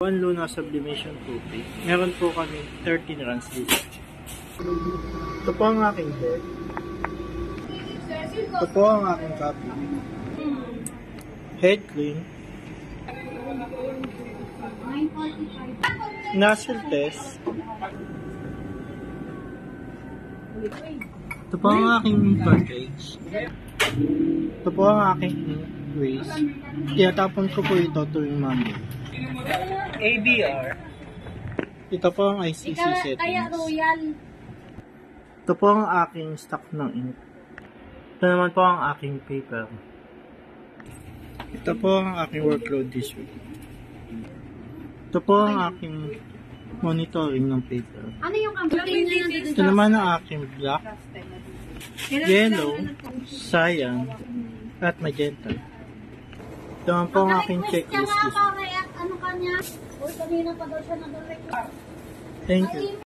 One Luna Sublimation Toothpaste. Meron po kami 13 runs dito. Ito po ang aking head. Ito po ang aking copy. Head clean. Nostril test. Ito po ang aking cartridge. Ito po ang aking waste. Tinatapon ko po ito tuwing Monday. ABR. Ito po ang ICC settings. Ito po ang aking stock ng ink. Ito naman po ang aking paper. Ito po ang aking workload this week. Ito po ang aking monitoring ng paper. Ano yung Ito naman ang aking black, yellow, cyan, at magenta. Ito naman po ang aking checklist this week. Ano kanya? Uy, kanina pa daw siya nag-record. Thank you.